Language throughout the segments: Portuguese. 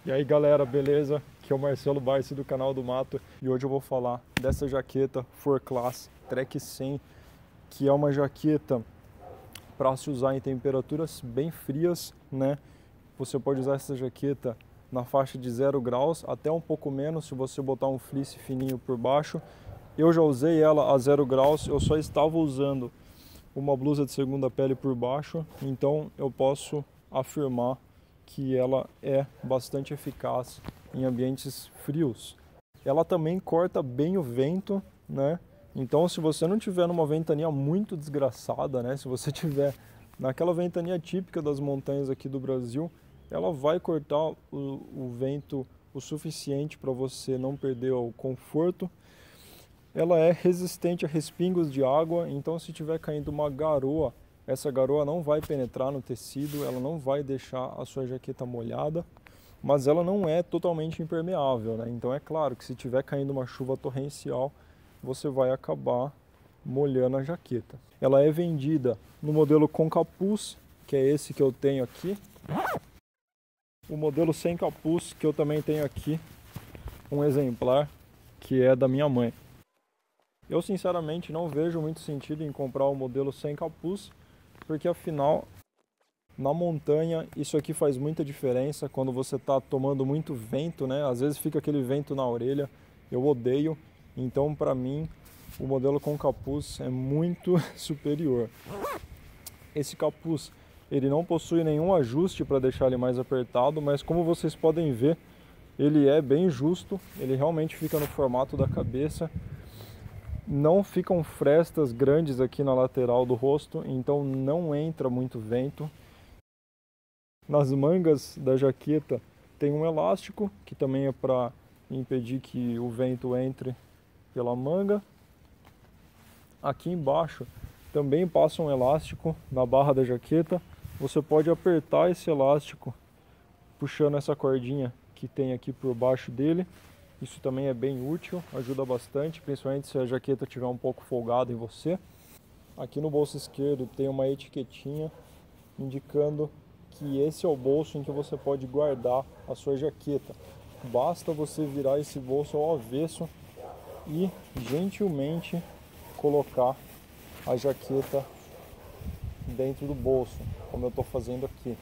E aí galera, beleza? Aqui é o Marcelo Barsi do canal do Mato e hoje eu vou falar dessa jaqueta For Class Trek 100, que é uma jaqueta para se usar em temperaturas bem frias, né? Você pode usar essa jaqueta na faixa de 0 graus até um pouco menos se você botar um fleece fininho por baixo. Eu já usei ela a 0 graus, eu só estava usando uma blusa de segunda pele por baixo, então eu posso afirmar que ela é bastante eficaz em ambientes frios. Ela também corta bem o vento, né? Então, se você não tiver numa ventania muito desgraçada, né? Se você tiver naquela ventania típica das montanhas aqui do Brasil, ela vai cortar o vento o suficiente para você não perder o conforto. Ela é resistente a respingos de água, então se tiver caindo uma garoa, essa garoa não vai penetrar no tecido, ela não vai deixar a sua jaqueta molhada, mas ela não é totalmente impermeável, né? Então é claro que se tiver caindo uma chuva torrencial, você vai acabar molhando a jaqueta. Ela é vendida no modelo com capuz, que é esse que eu tenho aqui. O modelo sem capuz, que eu também tenho aqui, um exemplar, que é da minha mãe. Eu sinceramente não vejo muito sentido em comprar o modelo sem capuz, porque afinal, na montanha, isso aqui faz muita diferença quando você está tomando muito vento, né? Às vezes fica aquele vento na orelha, eu odeio, então para mim o modelo com capuz é muito superior. Esse capuz, ele não possui nenhum ajuste para deixar ele mais apertado, mas como vocês podem ver, ele é bem justo, ele realmente fica no formato da cabeça. Não ficam frestas grandes aqui na lateral do rosto, então não entra muito vento. Nas mangas da jaqueta tem um elástico, que também é para impedir que o vento entre pela manga. Aqui embaixo também passa um elástico na barra da jaqueta. Você pode apertar esse elástico puxando essa cordinha que tem aqui por baixo dele. Isso também é bem útil, ajuda bastante, principalmente se a jaqueta estiver um pouco folgada em você. Aqui no bolso esquerdo tem uma etiquetinha indicando que esse é o bolso em que você pode guardar a sua jaqueta. Basta você virar esse bolso ao avesso e gentilmente colocar a jaqueta dentro do bolso, como eu estou fazendo aqui.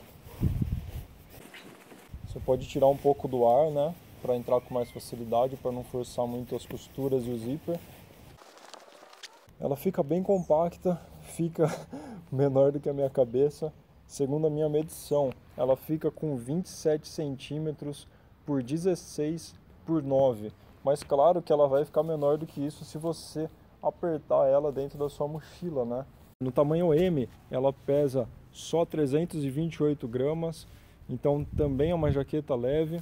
Você pode tirar um pouco do ar, né? Para entrar com mais facilidade, para não forçar muito as costuras e o zíper. Ela fica bem compacta, fica menor do que a minha cabeça. Segundo a minha medição, ela fica com 27 centímetros por 16 por 9. Mas claro que ela vai ficar menor do que isso se você apertar ela dentro da sua mochila, né? No tamanho M, ela pesa só 328 gramas, então também é uma jaqueta leve.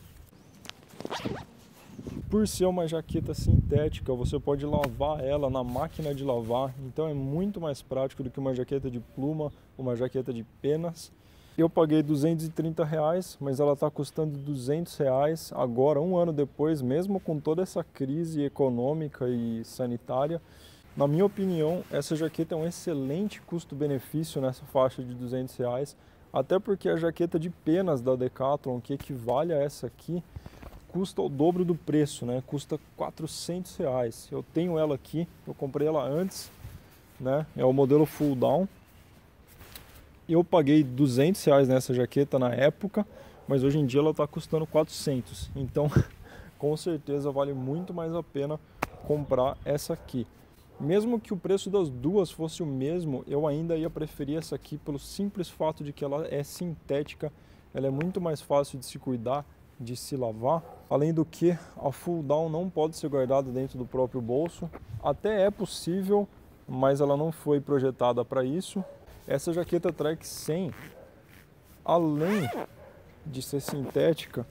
Por ser uma jaqueta sintética, você pode lavar ela na máquina de lavar, então é muito mais prático do que uma jaqueta de pluma, uma jaqueta de penas. Eu paguei R$230, mas ela está custando R$200 agora, um ano depois, mesmo com toda essa crise econômica e sanitária. Na minha opinião, essa jaqueta é um excelente custo-benefício nessa faixa de R$200, até porque a jaqueta de penas da Decathlon, que equivale a essa aqui, custa o dobro do preço, né? Custa R$400. Eu tenho ela aqui, eu comprei ela antes, né? É o modelo full down. Eu paguei R$200 nessa jaqueta na época, mas hoje em dia ela está custando 400. Então, com certeza vale muito mais a pena comprar essa aqui. Mesmo que o preço das duas fosse o mesmo, eu ainda ia preferir essa aqui pelo simples fato de que ela é sintética, ela é muito mais fácil de se cuidar, de se lavar. Além do que, a full down não pode ser guardada dentro do próprio bolso. Até é possível, mas ela não foi projetada para isso. Essa jaqueta Trek 100, além de ser sintética,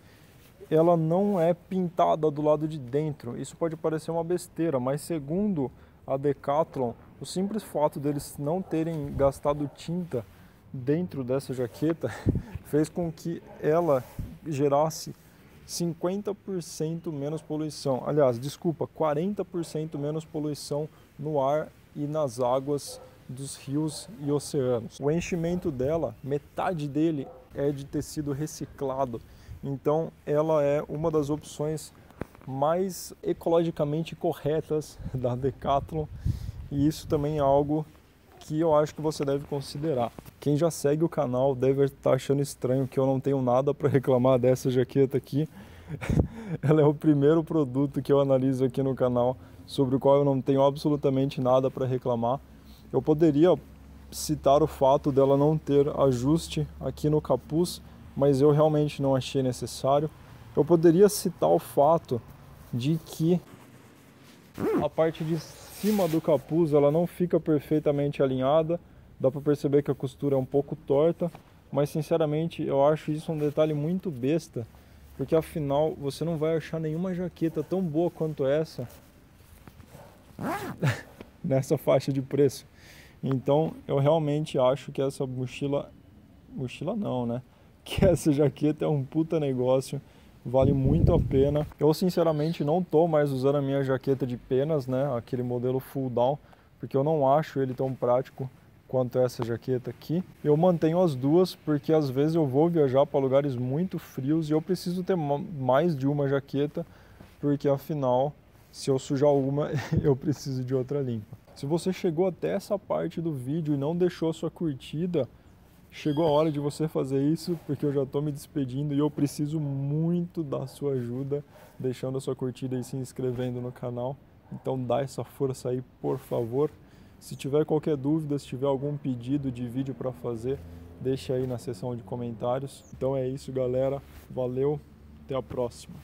ela não é pintada do lado de dentro. Isso pode parecer uma besteira, mas segundo a Decathlon, o simples fato deles não terem gastado tinta dentro dessa jaqueta fez com que ela gerasse 50% menos poluição. Aliás, desculpa, 40% menos poluição no ar e nas águas dos rios e oceanos. O enchimento dela, metade dele é de tecido reciclado. Então ela é uma das opções mais ecologicamente corretas da Decathlon, e isso também é algo que eu acho que você deve considerar. Quem já segue o canal deve estar achando estranho que eu não tenho nada para reclamar dessa jaqueta aqui. Ela é o primeiro produto que eu analiso aqui no canal, sobre o qual eu não tenho absolutamente nada para reclamar. Eu poderia citar o fato dela não ter ajuste aqui no capuz, mas eu realmente não achei necessário. Eu poderia citar o fato de que a parte de cima do capuz ela não fica perfeitamente alinhada, dá para perceber que a costura é um pouco torta, mas sinceramente eu acho isso um detalhe muito besta, porque afinal você não vai achar nenhuma jaqueta tão boa quanto essa nessa faixa de preço. Então eu realmente acho que essa mochila não, né? Que essa jaqueta é um puta negócio, vale muito a pena. Eu sinceramente não tô mais usando a minha jaqueta de penas, né? Aquele modelo full down, porque eu não acho ele tão prático quanto essa jaqueta aqui. Eu mantenho as duas porque às vezes eu vou viajar para lugares muito frios e eu preciso ter mais de uma jaqueta, porque afinal, se eu sujar uma, eu preciso de outra limpa. Se você chegou até essa parte do vídeo e não deixou a sua curtida, chegou a hora de você fazer isso, porque eu já estou me despedindo e eu preciso muito da sua ajuda, deixando a sua curtida e se inscrevendo no canal. Então dá essa força aí, por favor. Se tiver qualquer dúvida, se tiver algum pedido de vídeo para fazer, deixa aí na seção de comentários. Então é isso, galera. Valeu, até a próxima.